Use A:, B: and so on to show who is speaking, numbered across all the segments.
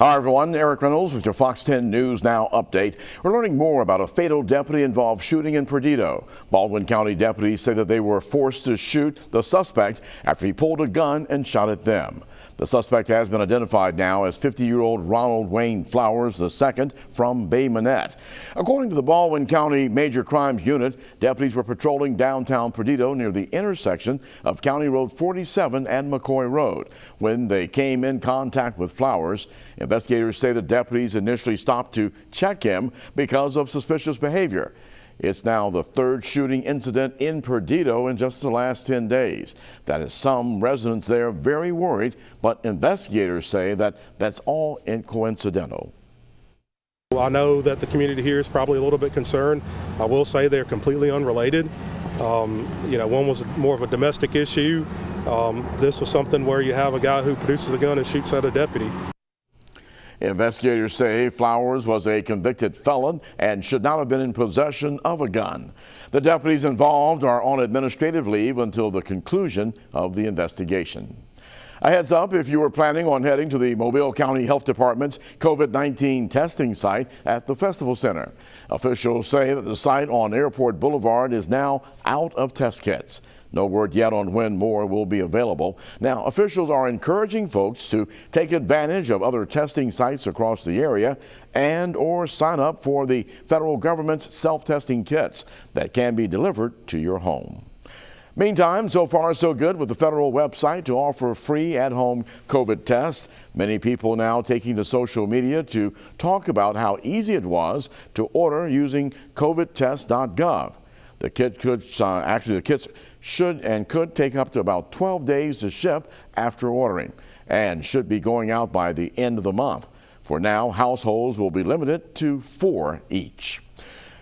A: Hi everyone, Eric Reynolds with your Fox 10 News Now update. We're learning more about a fatal deputy-involved shooting in Perdido. Baldwin County deputies say that they were forced to shoot the suspect after he pulled a gun and shot at them. The suspect has been identified now as 50-year-old Ronald Flowers II from Bay Minette. According to the Baldwin County Major Crimes Unit, deputies were patrolling downtown Perdido near the intersection of County Road 47 and McCoy Road when they came in contact with Flowers. Investigators say the deputies initially stopped to check him because of suspicious behavior. It's now the third shooting incident in Perdido in just the last 10 days. That is some residents there very worried, but investigators say that that's all coincidental.
B: I know that the community here is probably a little bit concerned. I will say they're completely unrelated. One was more of a domestic issue. This was something where you have a guy who produces a gun and shoots at a deputy.
A: Investigators say Flowers was a convicted felon and should not have been in possession of a gun. The deputies involved are on administrative leave until the conclusion of the investigation. A heads up if you were planning on heading to the Mobile County Health Department's COVID-19 testing site at the Festival Center. Officials say that the site on Airport Boulevard is now out of test kits. No word yet on when more will be available. Now, officials are encouraging folks to take advantage of other testing sites across the area and/or sign up for the federal government's self-testing kits that can be delivered to your home. Meantime, so far so good with the federal website to offer free at-home COVID tests. Many people now taking to social media to talk about how easy it was to order using covidtest.gov. The kits should and could take up to about 12 days to ship after ordering and should be going out by the end of the month. For now, households will be limited to 4 each.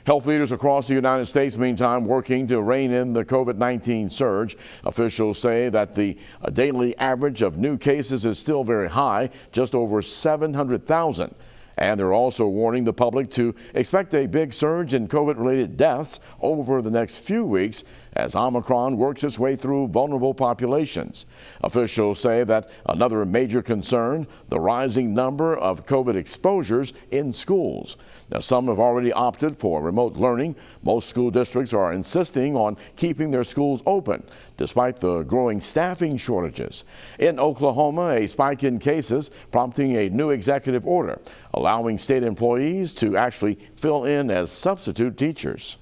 A: Health leaders across the United States, meantime, working to rein in the COVID-19 surge. Officials say that the daily average of new cases is still very high, just over 700,000. And they're also warning the public to expect a big surge in COVID-related deaths over the next few weeks as Omicron works its way through vulnerable populations. Officials say that another major concern, the rising number of COVID exposures in schools. Now, some have already opted for remote learning. Most school districts are insisting on keeping their schools open despite the growing staffing shortages. In Oklahoma, a spike in cases prompting a new executive order allowing state employees to actually fill in as substitute teachers.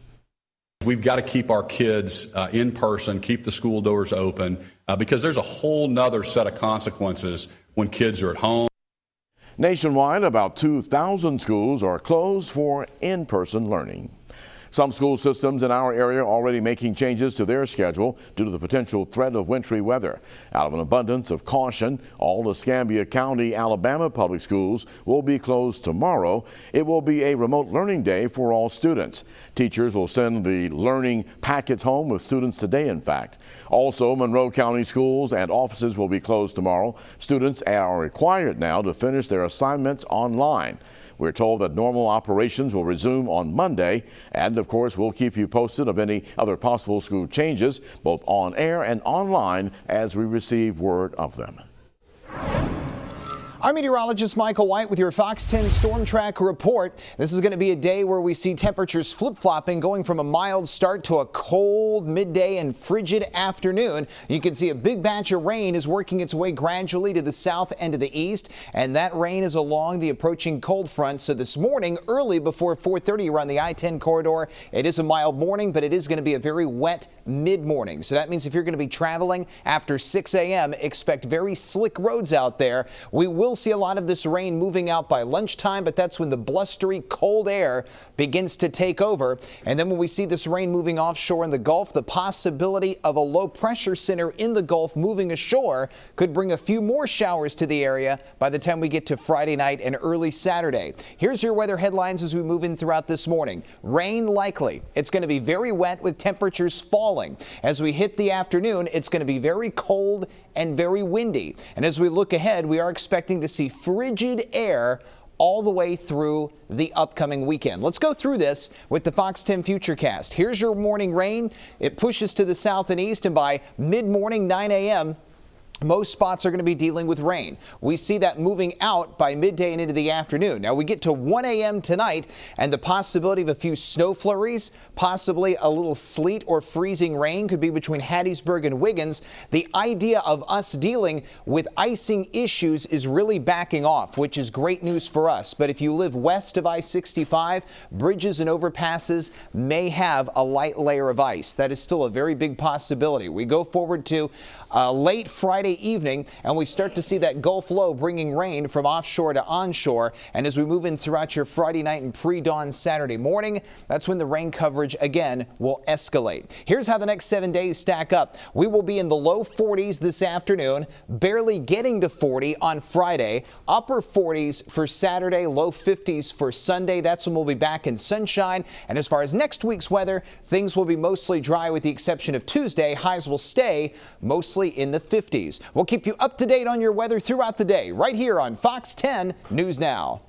C: We've got to keep our kids in person, keep the school doors open, because there's a whole nother set of consequences when kids are at home.
A: Nationwide, about 2,000 schools are closed for in-person learning. Some school systems in our area are already making changes to their schedule due to the potential threat of wintry weather. Out of an abundance of caution, all Escambia County, Alabama public schools will be closed tomorrow. It will be a remote learning day for all students. Teachers will send the learning packets home with students today, in fact. Also, Monroe County schools and offices will be closed tomorrow. Students are required now to finish their assignments online. We're told that normal operations will resume on Monday, and of course we'll keep you posted of any other possible school changes, both on air and online, as we receive word of them.
D: I'm meteorologist Michael White with your Fox 10 Storm Track report. This is going to be a day where we see temperatures flip-flopping, going from a mild start to a cold midday and frigid afternoon. You can see a big batch of rain is working its way gradually to the south and to the east, and that rain is along the approaching cold front. So this morning, early before 4:30 around the I-10 corridor, it is a mild morning, but it is going to be a very wet mid-morning. So that means if you're going to be traveling after 6 a.m., expect very slick roads out there. We will see a lot of this rain moving out by lunchtime, but that's when the blustery cold air begins to take over. And then when we see this rain moving offshore in the Gulf, the possibility of a low pressure center in the Gulf moving ashore could bring a few more showers to the area by the time we get to Friday night and early Saturday. Here's your weather headlines as we move in throughout this morning. Rain likely. It's going to be very wet with temperatures falling. As we hit the afternoon, it's going to be very cold and very windy. And as we look ahead, we are expecting to see frigid air all the way through the upcoming weekend. Let's go through this with the Fox 10 Futurecast. Here's your morning rain. It pushes to the south and east, and by mid-morning 9 a.m., most spots are going to be dealing with rain. We see that moving out by midday and into the afternoon. Now we get to 1 a.m. tonight and the possibility of a few snow flurries, possibly a little sleet or freezing rain could be between Hattiesburg and Wiggins. The idea of us dealing with icing issues is really backing off, which is great news for us. But if you live west of I-65, bridges and overpasses may have a light layer of ice. That is still a very big possibility. We go forward to late Friday evening, and we start to see that Gulf low bringing rain from offshore to onshore. And as we move in throughout your Friday night and pre-dawn Saturday morning, that's when the rain coverage again will escalate. Here's how the next 7 days stack up. We will be in the low 40s this afternoon, barely getting to 40 on Friday, upper 40s for Saturday, low 50s for Sunday. That's when we'll be back in sunshine. And as far as next week's weather, things will be mostly dry with the exception of Tuesday. Highs will stay mostly in the 50s. We'll keep you up to date on your weather throughout the day right here on Fox 10 News Now.